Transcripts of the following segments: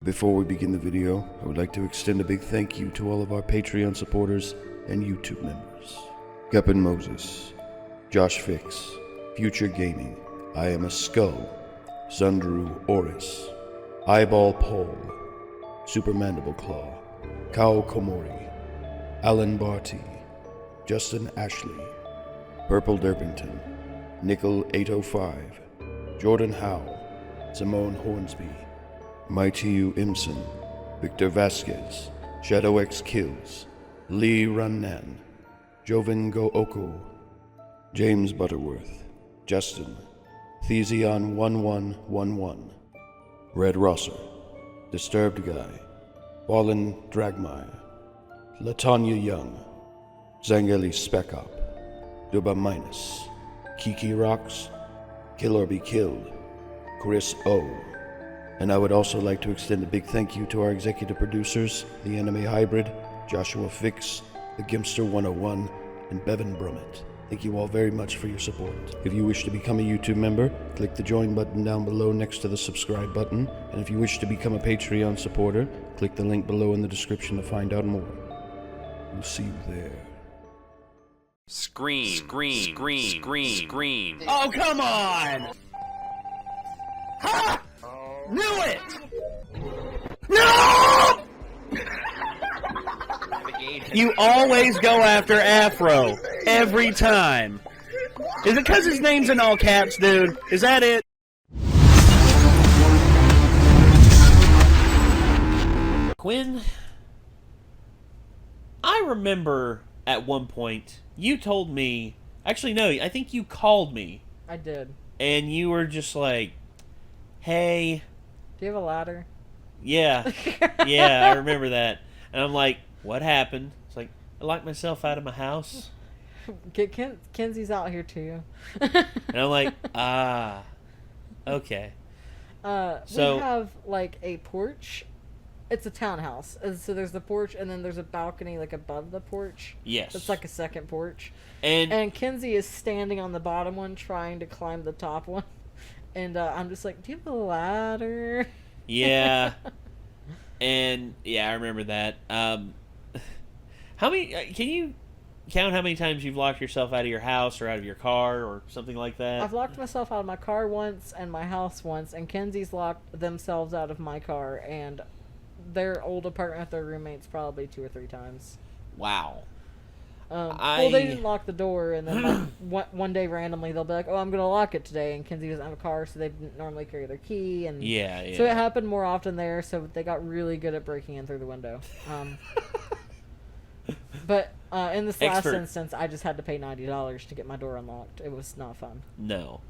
Before we begin the video, I would like to extend a big thank you to all of our Patreon supporters and YouTube members. Gepin Moses, Josh Fix, Future Gaming, I Am a Skull, Sundrew Oris, Eyeball Pole, Super Mandible Claw, Kao Komori, Alan Barty, Justin Ashley, Purple Derpington, Nickel 805, Jordan Howe, Simone Hornsby, Mighty U Imson, Victor Vasquez, Shadow X Kills, Lee Runnan, Joven Go Oko, James Butterworth, Justin, Thesion 1111, Red Rosser, Disturbed Guy, Fallen Dragmire, Latanya Young, Zangeli Specop, Duba Minus, Kiki Rocks, Kill or Be Killed, Chris O. And I would also like to extend a big thank you to our executive producers, the Anime Hybrid, Joshua Fix, the Gimster 101, and Bevan Brummett. Thank you all very much for your support. If you wish to become a YouTube member, click the join button down below next to the subscribe button. And if you wish to become a Patreon supporter, click the link below in the description to find out more. We'll see you there. Scream. Oh, come on! Ha! Knew it! No! You always go after Afro. Every time. Is it because his name's in all caps, dude? Is that it? Quinn, I remember at one point you told me, actually no, I think you called me. I did. And you were just like, hey. Do you have a ladder? Yeah. Yeah, I remember that. And I'm like, what happened? It's like, I locked myself out of my house. Kenzie's out here too. And I'm like, okay. So we have like a porch. It's a townhouse. And so there's the porch and then there's a balcony like above the porch. Yes. It's like a second porch. And Kenzie is standing on the bottom one trying to climb the top one. And I'm just like, do you have a ladder? Yeah. And yeah, I remember that. How many? Can you count how many times you've locked yourself out of your house or out of your car or something like that? I've locked myself out of my car once and my house once, and Kenzie's locked themselves out of my car and their old apartment with their roommates probably 2 or 3 times. Wow. Well, they didn't lock the door, and then like, one day randomly they'll be like, "Oh, I'm gonna lock it today," and Kenzie doesn't have a car, so they didn't normally carry their key, and yeah. So it happened more often there. So they got really good at breaking in through the window. But in this last instance, I just had to pay $90 to get my door unlocked. It was not fun. No.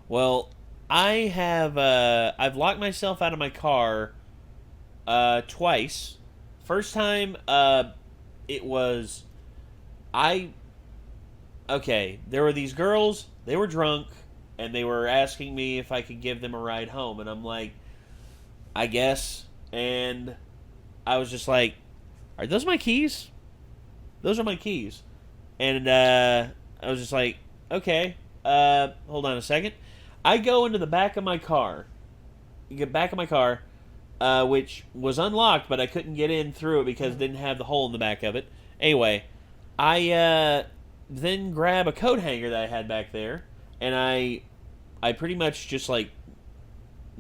Well, I have I've locked myself out of my car twice. First time it was okay, there were these girls, they were drunk, and they were asking me if I could give them a ride home, and I'm like, I guess, and I was just like, are those my keys? Those are my keys. And I was just like, okay, hold on a second. I go into the back of my car, which was unlocked, but I couldn't get in through it because it didn't have the hole in the back of it. Anyway, I then grab a coat hanger that I had back there, and I pretty much just like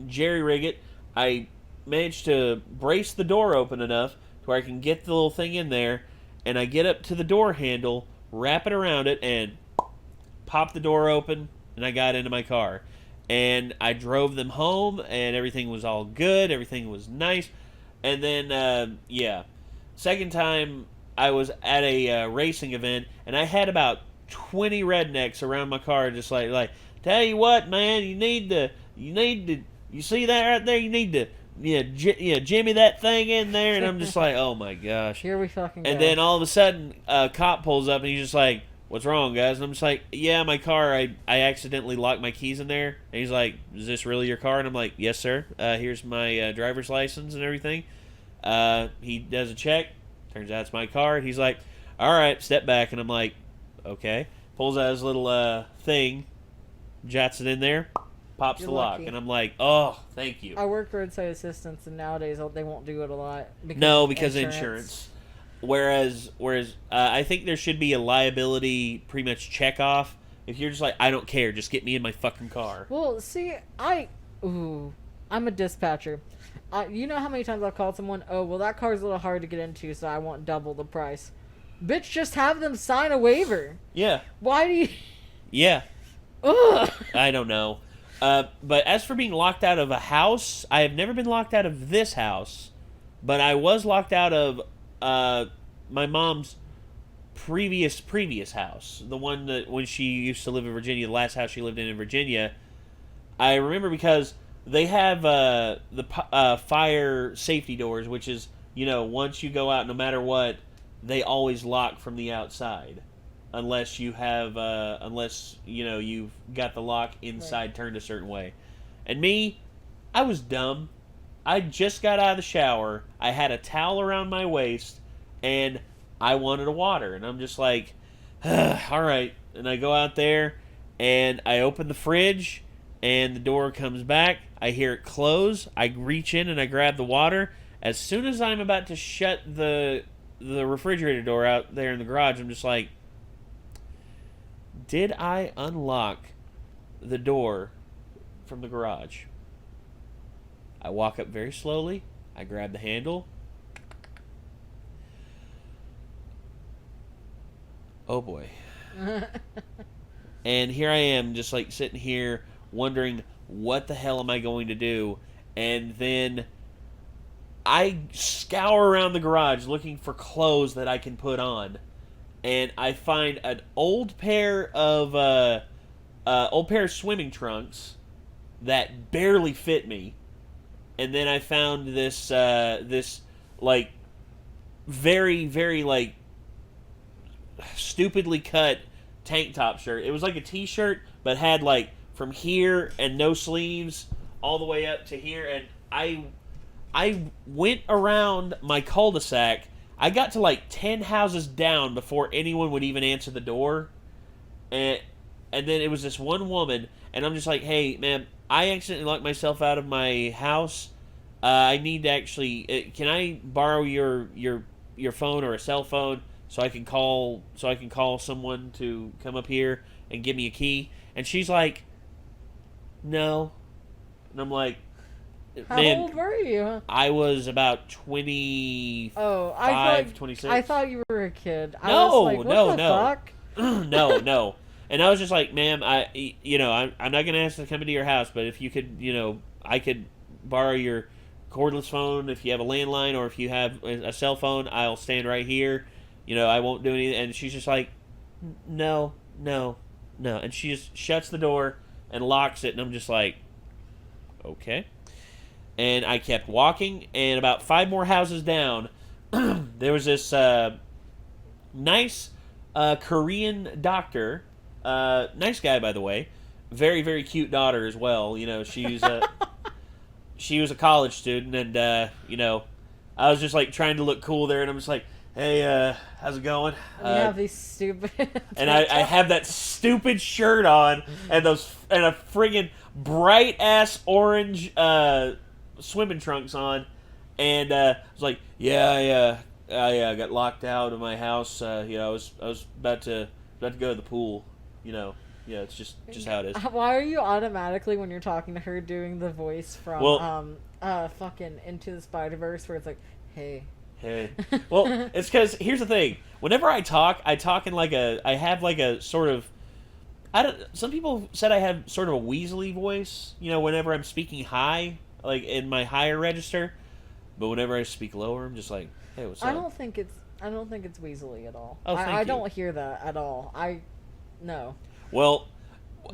jerry-rig it. I managed to brace the door open enough to where I can get the little thing in there, and I get up to the door handle, wrap it around it, and pop the door open, and I got into my car. And I drove them home, and everything was all good, everything was nice. And then, second time I was at a racing event, and I had about 20 rednecks around my car, just like, tell you what, man, you see that right there? You need to, jimmy that thing in there. And I'm just like, oh my gosh. Here we fucking go. And then all of a sudden, a cop pulls up, and he's just like, what's wrong, guys? And I'm just like, yeah, my car, I accidentally locked my keys in there. And he's like, is this really your car? And I'm like, yes, sir. Here's my driver's license and everything. He does a check. Turns out it's my car. He's like, all right, step back. And I'm like, okay. Pulls out his little thing, jots it in there, pops You're the lock, lucky. and I'm like, oh, thank you. I work roadside assistance, and nowadays they won't do it a lot. Because of insurance. Whereas I think there should be a liability pretty much check off. If you're just like, I don't care, just get me in my fucking car. Well, see, I'm a dispatcher. You know how many times I've called someone, oh, well, that car's a little hard to get into, so I want double the price. Bitch, just have them sign a waiver. Yeah. Why do you... Yeah. Ugh. I don't know. But as for being locked out of a house, I have never been locked out of this house, but I was locked out of my mom's previous house, the one that when she used to live in Virginia, the last house she lived in Virginia. I remember because they have the fire safety doors, which is, once you go out, no matter what, they always lock from the outside, unless you've got the lock inside turned a certain way. And me, I was dumb. I just got out of the shower. I had a towel around my waist, and I wanted a water. And I'm just like, all right. And I go out there, and I open the fridge, and the door comes back. I hear it close. I reach in, and I grab the water. As soon as I'm about to shut the refrigerator door out there in the garage, I'm just like, did I unlock the door from the garage? I walk up very slowly. I grab the handle. Oh boy. And here I am, just like sitting here wondering, what the hell am I going to do? And then I scour around the garage looking for clothes that I can put on. And I find an old pair of swimming trunks that barely fit me. And then I found this like very, very like stupidly cut tank top shirt. It was like a t-shirt, but had like from here and no sleeves all the way up to here. And I went around my cul-de-sac. I got to like 10 houses down before anyone would even answer the door. And then it was this one woman, and I'm just like, hey, ma'am, I accidentally locked myself out of my house. I need to actually, can I borrow your phone or a cell phone so I can call someone to come up here and give me a key? And she's like, no. And I'm like, How old were you? I was about 25, 26. I thought you were a kid. I No, was like, what no, the no. fuck? No. And I was just like, ma'am, I'm not going to ask to come into your house, but if you could, I could borrow your cordless phone if you have a landline, or if you have a cell phone, I'll stand right here. I won't do anything. And she's just like, no. And she just shuts the door and locks it, and I'm just like, okay. And I kept walking, and about 5 more houses down, there was this nice Korean doctor. Nice guy, by the way. Very, very cute daughter as well. She was a college student, and I was just like trying to look cool there, and I'm just like, hey, how's it going? You have these stupid... And I have that stupid shirt on, and a friggin' bright ass orange swimming trunks on, and I was like, I got locked out of my house. I was about to go to the pool. It's just how it is. Why are you automatically, when you're talking to her, doing the voice from fucking Into the Spider-Verse, where it's like, hey. Well, it's because here's the thing. Whenever I talk in I have like a sort of, some people said I have sort of a Weasley voice, whenever I'm speaking high, like in my higher register, but whenever I speak lower, I'm just like, hey, what's up? I don't think it's Weasley at all. Oh, thank you. I don't hear that at all. No. Well,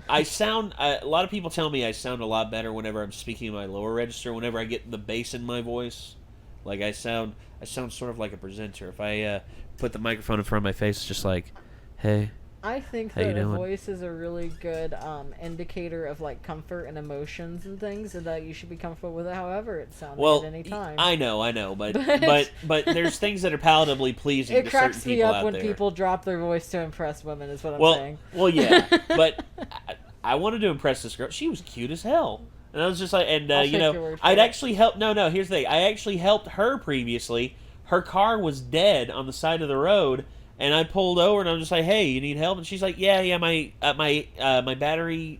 I sound, a lot of people tell me I sound a lot better whenever I'm speaking in my lower register, whenever I get the bass in my voice. Like I sound sort of like a presenter. If I put the microphone in front of my face, it's just like, hey. I think that a voice is a really good indicator of like comfort and emotions and things, and that you should be comfortable with it however it sounds at any time. I know, but there's things that are palatably pleasing to certain people out there. It cracks me up when people drop their voice to impress women, is what I'm saying. Well, yeah, but I wanted to impress this girl. She was cute as hell. And I was just like, and, I'll you take know, your word for I'd it. actually helped, no, here's the thing. I actually helped her previously. Her car was dead on the side of the road, and I pulled over, and I'm just like, hey, you need help? And she's like, yeah, my battery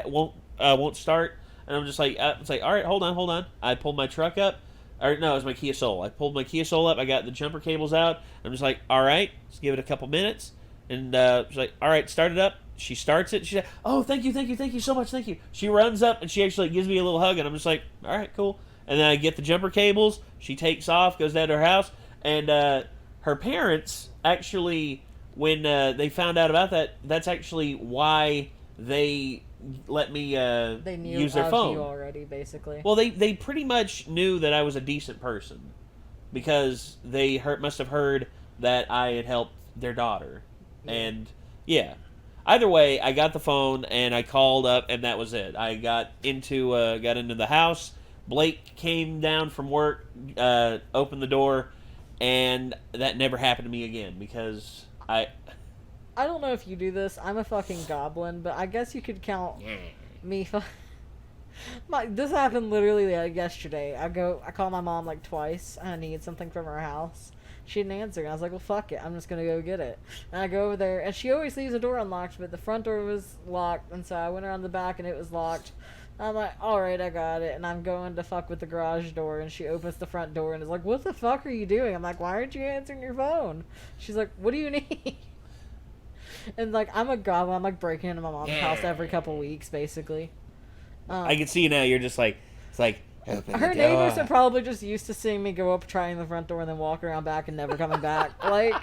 won't start. And I'm just like, it's like, all right, hold on. I pulled my truck up. Or, no, it was my Kia Soul. I pulled my Kia Soul up. I got the jumper cables out. I'm just like, all right, let's give it a couple minutes. And she's like, all right, start it up. She starts it. She's like, oh, thank you so much, thank you. She runs up, and she actually gives me a little hug, and I'm just like, all right, cool. And then I get the jumper cables. She takes off, goes down to her house, and her parents actually, when they found out about that, that's actually why they let me They knew use their of phone. you already, basically. Well, they pretty much knew that I was a decent person because they must have heard that I had helped their daughter, and yeah. Either way, I got the phone and I called up, and that was it. I got into the house. Blake came down from work, opened the door, and that never happened to me again because I don't know if you do this. I'm a fucking goblin, but I guess you could count me. This happened literally yesterday. I call my mom like twice. I need something from her house. She didn't answer, and I was like, well, fuck it. I'm just going to go get it. And I go over there, and she always leaves the door unlocked, but the front door was locked, and so I went around the back, and it was locked. I'm like, alright, I got it. And I'm going to fuck with the garage door, and she opens the front door and is like, what the fuck are you doing? I'm like, why aren't you answering your phone? She's like, what do you need? And, like, I'm a goblin. I'm, like, breaking into my mom's house every couple weeks, basically. I can see you now. You're just like, it's like, open her the neighbors door. are probably just used to seeing me go up, trying the front door, and then walk around back and never coming back. Like,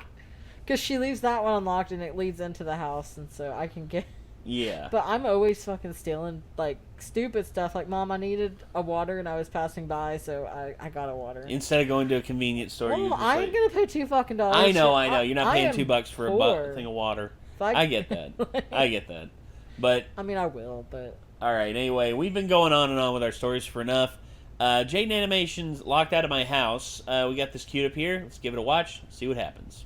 because she leaves that one unlocked, and it leads into the house, and so I can get... Yeah. But I'm always fucking stealing, like, stupid stuff. Like, Mom, I needed a water, and I was passing by, so I got a water. Instead of going to a convenience store, you Well, just I like, ain't gonna pay $2 fucking. I know. You're not paying am $2 for poor. a thing of water. If I get that. I get that. But I mean, I will, but all right. Anyway, we've been going on and on with our stories for enough. Jaden Animation's locked out of my house. We got this queued up here. Let's give it a watch. See what happens.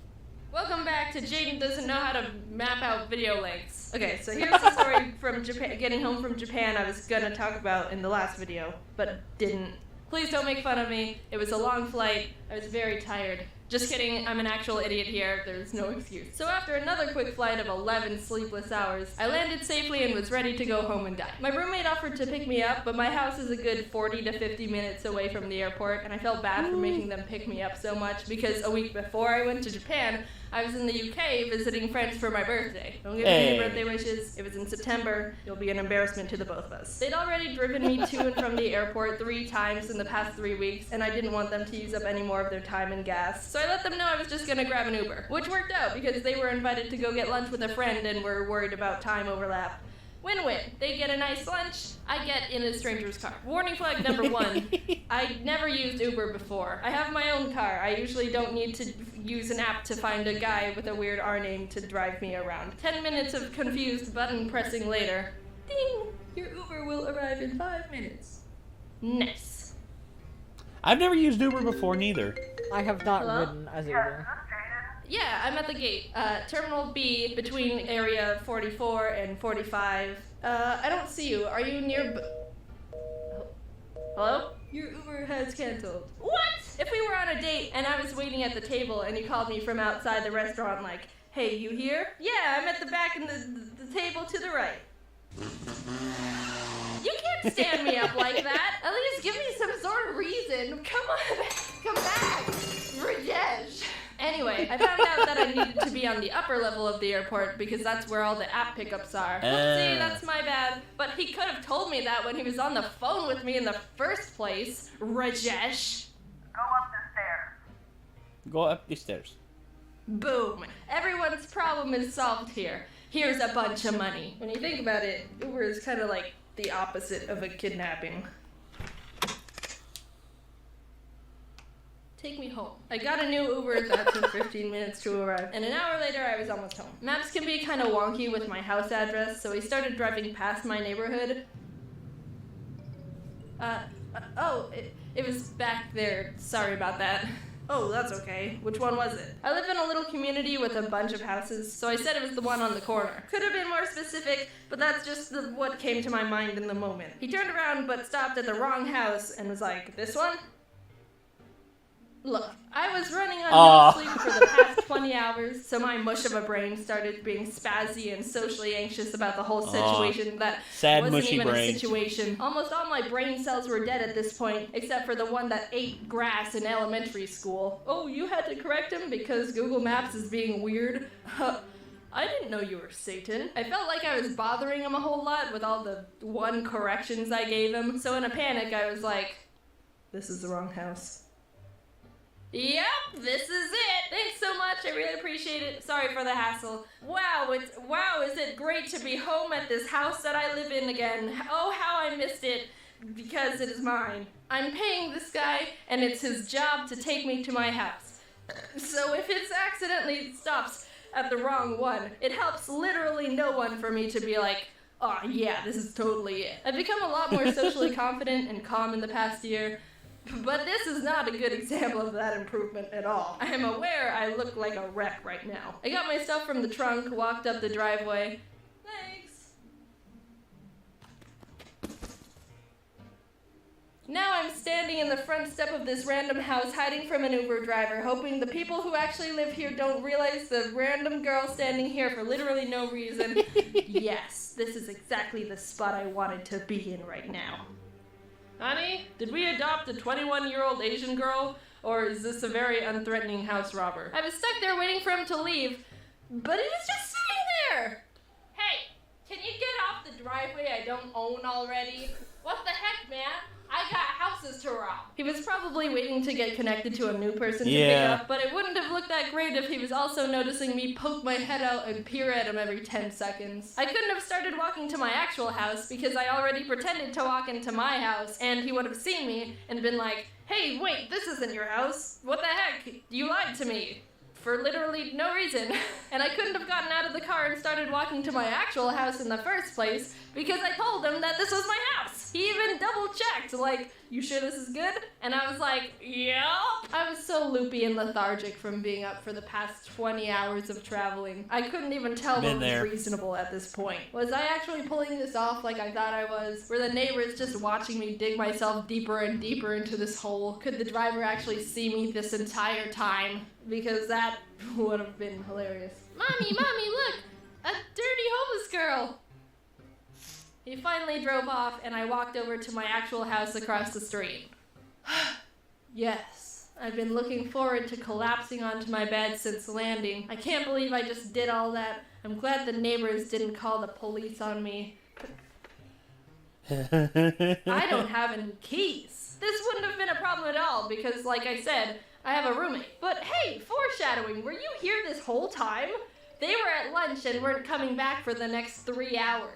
Welcome back to Jaden Doesn't Know How to Map Out Video Lengths. Okay, so here's the story from Japan, getting home from Japan I was gonna talk about in the last video, but didn't. Please don't make fun of me. It was a long flight. I was very tired. Just kidding, I'm an actual idiot here. There's no excuse. So after another quick flight of 11 sleepless hours, I landed safely and was ready to go home and die. My roommate offered to pick me up, but my house is a good 40 to 50 minutes away from the airport, and I felt bad for making them pick me up so much because a week before I went to Japan, I was in the UK visiting friends for my birthday. Don't give me any birthday wishes. It was in September. It'll be an embarrassment to the both of us. They'd already driven me to and from the airport 3 times in the past 3 weeks, and I didn't want them to use up any more of their time and gas. So I let them know I was just gonna grab an Uber, which worked out because they were invited to go get lunch with a friend and were worried about time overlap. Win-win. They get a nice lunch, I get in a stranger's car. Warning flag number 1. I never used Uber before. I have my own car. I usually don't need to use an app to find a guy with a weird R name to drive me around. 10 minutes of confused button pressing later. Ding! Your Uber will arrive in 5 minutes. Nice. I've never used Uber before, neither. I have not Hello? ridden as Uber. Yeah, I'm at the gate. Terminal B, between area 44 and 45. I don't see you. Are you near... Hello? Your Uber has canceled. What? If we were on a date and I was waiting at the table and you called me from outside the restaurant like, hey, you here? Yeah, I'm at the back in the table to the right. You can't stand me up like that. At least give me some sort of reason. Come on, come back. Rajesh. Anyway, I found out that I needed to be on the upper level of the airport because that's where all the app pickups are. Whoopsie, that's my bad. But he could have told me that when he was on the phone with me in the first place. Rajesh. Go up the stairs. Boom. Everyone's problem is solved here. Here's a bunch of money. When you think about it, Uber is kind of like the opposite of a kidnapping. Take me home. I got a new Uber that took 15 minutes to arrive, and an hour later I was almost home. Maps can be kind of wonky with my house address, so we started driving past my neighborhood. It was back there. Sorry about that. Oh, that's okay. Which one was it? I live in a little community with a bunch of houses, so I said it was the one on the corner. Could have been more specific, but that's just what came to my mind in the moment. He turned around but stopped at the wrong house and was like, this one? Look, I was running on no sleep for the past 20 hours, so my mush of a brain started being spazzy and socially anxious about the whole situation that sad, wasn't mushy even brain. a situation. Almost all my brain cells were dead at this point, except for the one that ate grass in elementary school. Oh, you had to correct him because Google Maps is being weird? I didn't know you were Satan. I felt like I was bothering him a whole lot with all the one corrections I gave him, so in a panic I was like, this is the wrong house. Yep, this is it. Thanks so much. I really appreciate it. Sorry for the hassle. Wow, is it great to be home at this house that I live in again. Oh, how I missed it because it is mine. I'm paying this guy and it's his job to take me to my house. So if it accidentally stops at the wrong one, it helps literally no one for me to be like, oh yeah, this is totally it. I've become a lot more socially confident and calm in the past year. But this is not a good example of that improvement at all. I am aware I look like a wreck right now. I got my stuff from the trunk, walked up the driveway. Thanks. Now I'm standing in the front step of this random house, hiding from an Uber driver, hoping the people who actually live here don't realize the random girl standing here for literally no reason. Yes, this is exactly the spot I wanted to be in right now. Honey, did we adopt a 21-year-old Asian girl, or is this a very unthreatening house robber? I was stuck there waiting for him to leave, but he was just sitting there! Hey, can you get off the driveway I don't own already? What the heck, man? I got houses to rob. He was probably waiting to get connected to a new person to pick up, but it wouldn't have looked that great if he was also noticing me poke my head out and peer at him every 10 seconds. I couldn't have started walking to my actual house because I already pretended to walk into my house, and he would have seen me and been like, hey, wait, this isn't your house. What the heck? You lied to me. For literally no reason. And I couldn't have gotten out of the car and started walking to my actual house in the first place because I told him that this was my house. He even double-checked, like, you sure this is good? And I was like, yep. I was so loopy and lethargic from being up for the past 20 hours of traveling. I couldn't even tell what was reasonable at this point. Was I actually pulling this off like I thought I was? Were the neighbors just watching me dig myself deeper and deeper into this hole? Could the driver actually see me this entire time? Because that would have been hilarious. Mommy, look! A dirty homeless girl! He finally drove off, and I walked over to my actual house across the street. Yes, I've been looking forward to collapsing onto my bed since landing. I can't believe I just did all that. I'm glad the neighbors didn't call the police on me. I don't have any keys. This wouldn't have been a problem at all, because, like I said, I have a roommate. But hey, foreshadowing, were you here this whole time? They were at lunch and weren't coming back for the next 3 hours.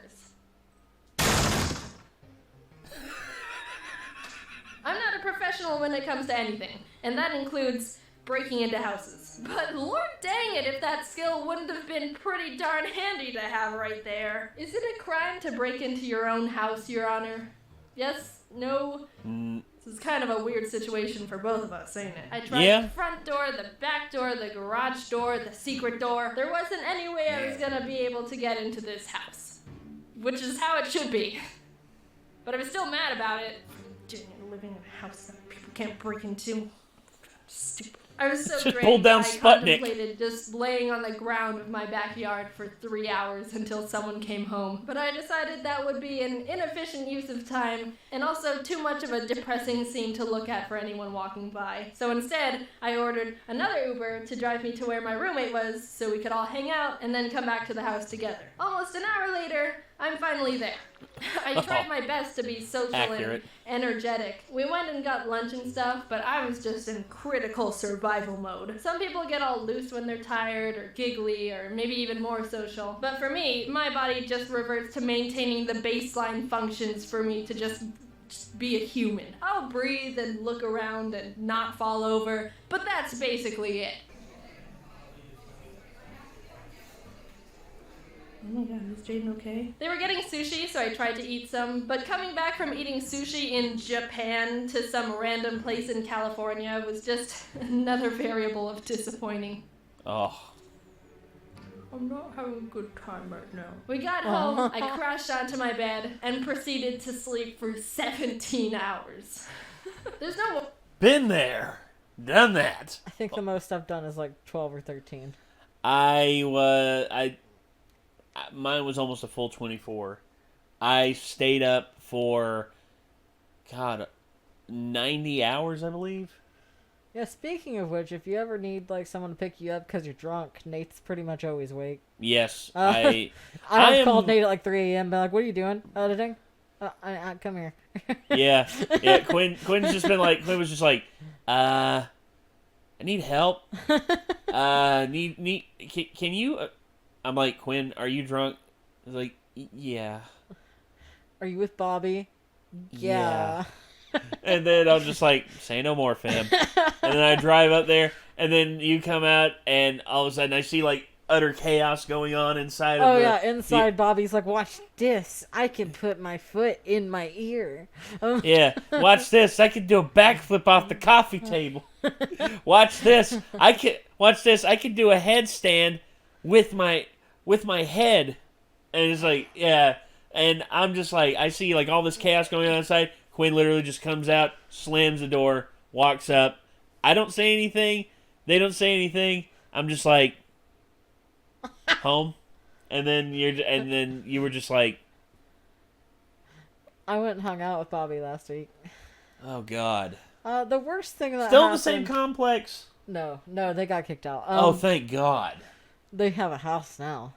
I'm not a professional when it comes to anything, and that includes breaking into houses. But lord dang it if that skill wouldn't have been pretty darn handy to have right there. Is it a crime to break into your own house, Your Honor? Yes? No? This is kind of a weird situation for both of us, ain't it? I tried the front door, the back door, the garage door, the secret door. There wasn't any way I was gonna be able to get into this house. Which is how it should be. But I was still mad about it. Living in a house that people can't break into. Stupid. I was so Just drained pulled down I Sputnik. contemplated just laying on the ground of my backyard for 3 hours until someone came home. But I decided that would be an inefficient use of time and also too much of a depressing scene to look at for anyone walking by. So instead, I ordered another Uber to drive me to where my roommate was so we could all hang out and then come back to the house together. Almost an hour later, I'm finally there. I tried my best to be social and energetic. We went and got lunch and stuff, but I was just in critical survival mode. Some people get all loose when they're tired or giggly or maybe even more social. But for me, my body just reverts to maintaining the baseline functions for me to just be a human. I'll breathe and look around and not fall over, but that's basically it. Oh my god, is Jaden okay? They were getting sushi, so I tried to eat some, but coming back from eating sushi in Japan to some random place in California was just another variable of disappointing. Oh. I'm not having a good time right now. We got home, I crashed onto my bed, and proceeded to sleep for 17 hours. There's no... Been there. Done that. I think the most I've done is like 12 or 13. Mine was almost a full 24. I stayed up for, 90 hours, I believe. Yeah, speaking of which, if you ever need like someone to pick you up because you're drunk, Nate's pretty much always awake. Yes, I called Nate at like 3 a.m. Been like, "What are you doing? Editing? Come here." Yeah. Quinn was just like, I need help. Can you? I'm like, Quinn, are you drunk? He's like, yeah. Are you with Bobby? Yeah. And then I'm just like, say no more, fam. And then I drive up there, and then you come out, and all of a sudden I see like utter chaos going on inside of inside Bobby's like, watch this. I can put my foot in my ear. Yeah, watch this. I can do a backflip off the coffee table. Watch this. I can do a headstand with my head. And it's like, yeah. And I'm just like, I see like all this chaos going on inside. Quinn literally just comes out, slams the door, walks up. I don't say anything. They don't say anything. I'm just like, home. And then you were just like, I went and hung out with Bobby last week. oh God. The worst thing that Still happened... the same complex? No, they got kicked out. Oh, thank God. They have a house now.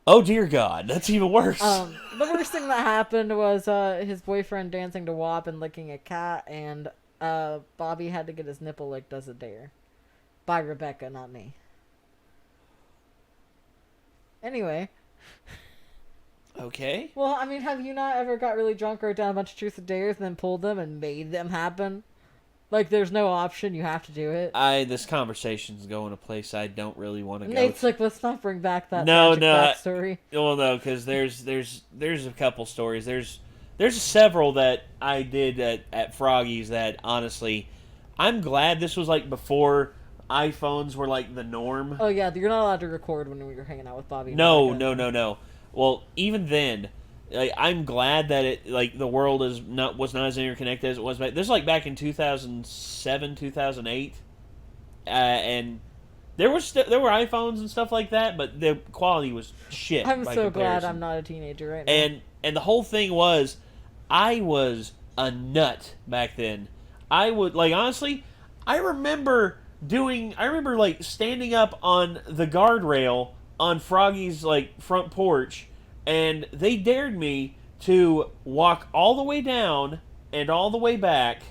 Oh dear God, that's even worse. The worst thing that happened was his boyfriend dancing to WAP and licking a cat, and Bobby had to get his nipple licked as a dare. By Rebecca, not me. Anyway. Okay. Well, I mean, have you not ever got really drunk, wrote down a bunch of truth or dares, and then pulled them and made them happen? Like, there's no option, you have to do it. This conversation's going a place I don't really want to go. Nate's like, let's not bring back that backstory. Well, no, because there's a couple stories. There's several that I did at Froggy's that, honestly, I'm glad this was, like, before iPhones were, like, the norm. Oh, yeah, you're not allowed to record when we were hanging out with Bobby. No. Well, even then... Like, I'm glad that it the world was not as interconnected as it was back. This is like back in 2007, 2008, and there were iPhones and stuff like that, but the quality was shit. I'm so glad I'm not a teenager right now. And the whole thing was, I was a nut back then. I would honestly, I remember standing up on the guardrail on Froggy's front porch. And they dared me to walk all the way down and all the way back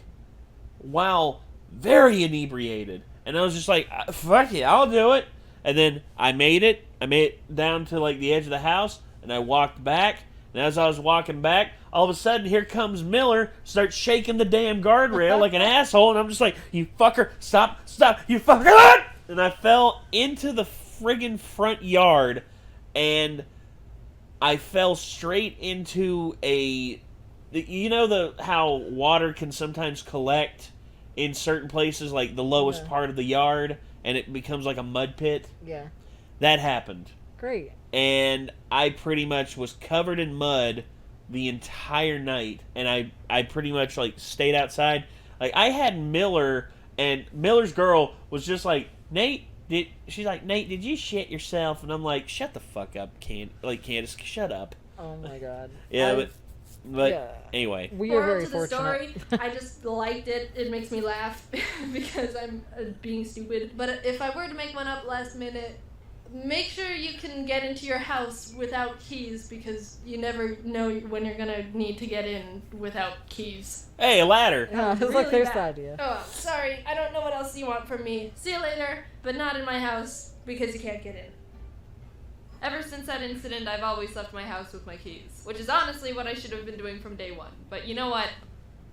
while very inebriated. And I was just like, fuck it, I'll do it. And then I made it. I made it down to the edge of the house, and I walked back. And as I was walking back, all of a sudden, here comes Miller, starts shaking the damn guardrail like an asshole. And I'm just like, you fucker, stop, you fucker. And I fell into the friggin' front yard, and... I fell straight into how water can sometimes collect in certain places, like the lowest part of the yard, and it becomes like a mud pit? Yeah. That happened. Great. And I pretty much was covered in mud the entire night, and I pretty much stayed outside. I had Miller, and Miller's girl was just like, Nate, she's like, Nate, did you shit yourself? And I'm like, shut the fuck up, Candace, shut up. Oh my God. Yeah, but anyway. We are very to the fortunate. Story, I just liked it. It makes me laugh because I'm being stupid. But if I were to make one up last minute, make sure you can get into your house without keys, because you never know when you're gonna need to get in without keys. Hey, a ladder. Yeah, it's Really there's bad. the idea. Oh, sorry. I don't know what else you want from me. See you later, but not in my house because you can't get in. Ever since that incident, I've always left my house with my keys, which is honestly what I should have been doing from day one. But you know what?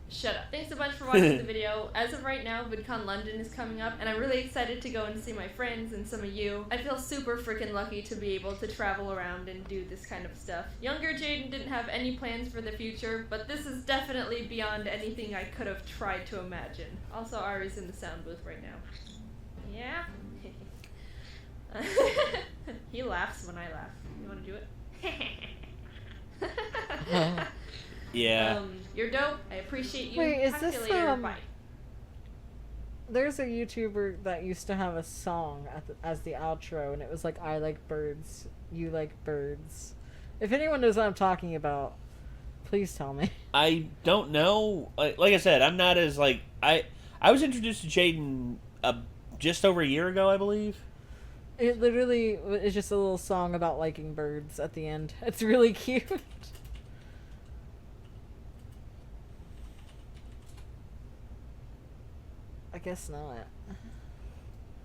Shut up. Thanks a bunch for watching the video. As of right now, VidCon London is coming up, and I'm really excited to go and see my friends and some of you. I feel super freaking lucky to be able to travel around and do this kind of stuff. Younger Jaden didn't have any plans for the future, but this is definitely beyond anything I could have tried to imagine. Also, Ari's in the sound booth right now. Yeah? He laughs when I laugh. You want to do it? Yeah. You're dope. I appreciate you. Wait, is Talk to this, you later. Bye. There's a YouTuber that used to have a song as the outro, and it was like, I like birds, you like birds. If anyone knows what I'm talking about, please tell me. I don't know. Like I said, I'm not as like I was introduced to Jaden just over a year ago, I believe. It literally is just a little song about liking birds at the end. It's really cute. I guess not.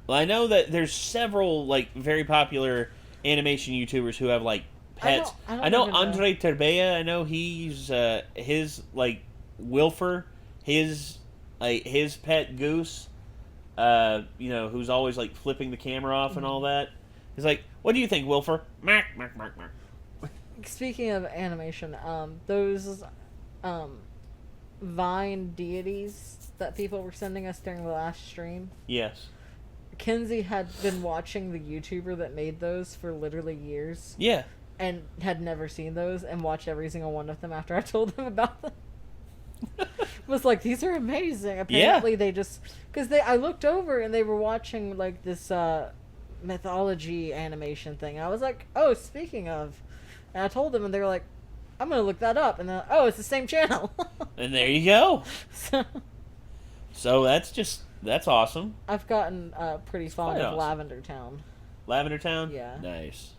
Well, I know that there's several like very popular animation YouTubers who have like pets. I know don't even Andre Terbea. I know he's his like Wilfer, his pet goose. Who's always like flipping the camera off and all that. He's like, "What do you think, Wilfer?" Mark, mark, mark, mark. Speaking of animation, those Vine deities that people were sending us during the last stream. Yes. Kinsey had been watching the YouTuber that made those for literally years. Yeah. And had never seen those and watched every single one of them after I told them about them. Was like, these are amazing. Apparently they just... Because I looked over and they were watching like this mythology animation thing. I was like, oh, speaking of... And I told them and they were like, I'm going to look that up. And then, oh, it's the same channel. And there you go. So that's awesome. I've gotten pretty fond of awesome. Lavender Town. Lavender Town? Yeah. Nice.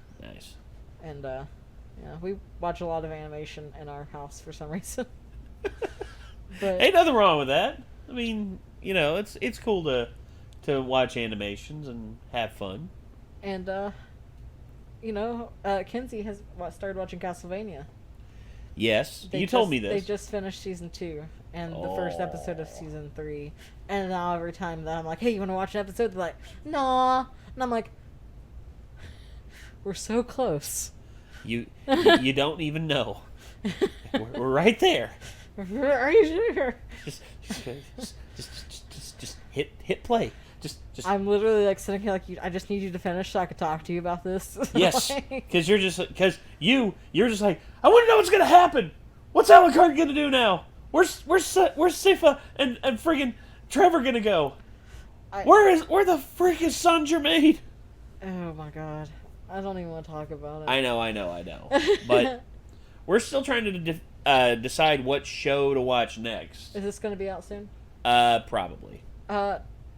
And, yeah, we watch a lot of animation in our house for some reason. But ain't nothing wrong with that. I mean, it's cool to watch animations and have fun. And, Kinsey has started watching Castlevania. Yes, you told me this. They just finished season 2 and the first episode of season 3. And now every time that I'm like, hey, you want to watch an episode? They're like, nah. And I'm like, we're so close. You don't even know. We're right there. Are you sure? Just hit play. Just. I'm literally like sitting here like, I just need you to finish so I can talk to you about this. Yes, because you're just like, I want to know what's gonna happen. What's Alucard gonna do now? Where's Sifa and friggin' Trevor gonna go? Where the frick is Saint Germain? Oh my god, I don't even want to talk about it. I know. But we're still trying to decide what show to watch next. Is this gonna be out soon? Probably.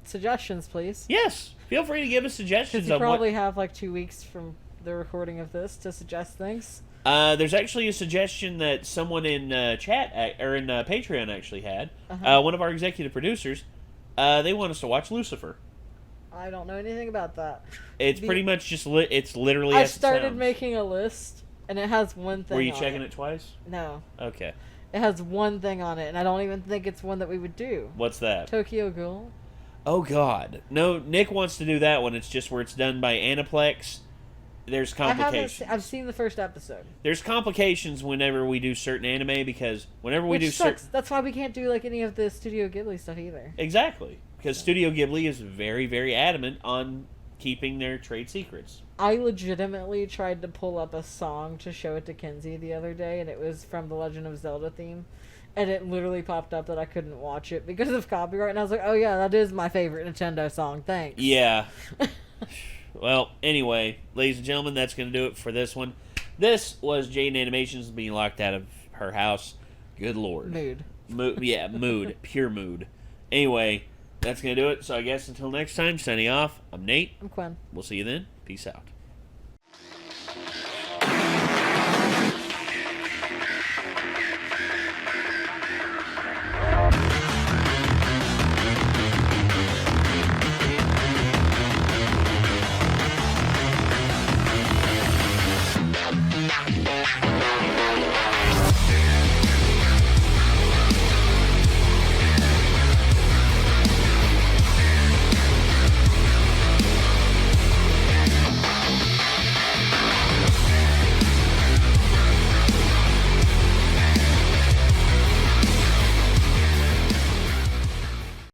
Suggestions, please. Yes, feel free to give us suggestions. Because you probably have like 2 weeks from the recording of this to suggest things. There's actually a suggestion that someone in chat or in Patreon actually had. One of our executive producers. They want us to watch Lucifer. I don't know anything about that. It's pretty much just it's literally. I started making a list, and it has one thing. Were you checking it twice? No. Okay. It has one thing on it, and I don't even think it's one that we would do. What's that? Tokyo Ghoul. Oh God, no! Nick wants to do that one. It's just where it's done by Aniplex. There's complications. I've seen the first episode. There's complications whenever we do certain anime because whenever we Which sucks. That's why we can't do like any of the Studio Ghibli stuff either. Exactly, because Studio Ghibli is very, very adamant on keeping their trade secrets. I legitimately tried to pull up a song to show it to Kinsey the other day, and it was from the Legend of Zelda theme. And it literally popped up that I couldn't watch it because of copyright. And I was like, oh yeah, that is my favorite Nintendo song. Thanks. Yeah. Well, anyway, ladies and gentlemen, that's going to do it for this one. This was Jaden Animations being locked out of her house. Good Lord. Mood. Yeah, mood. Pure mood. Anyway, that's going to do it. So I guess until next time, signing off, I'm Nate. I'm Quinn. We'll see you then. Peace out.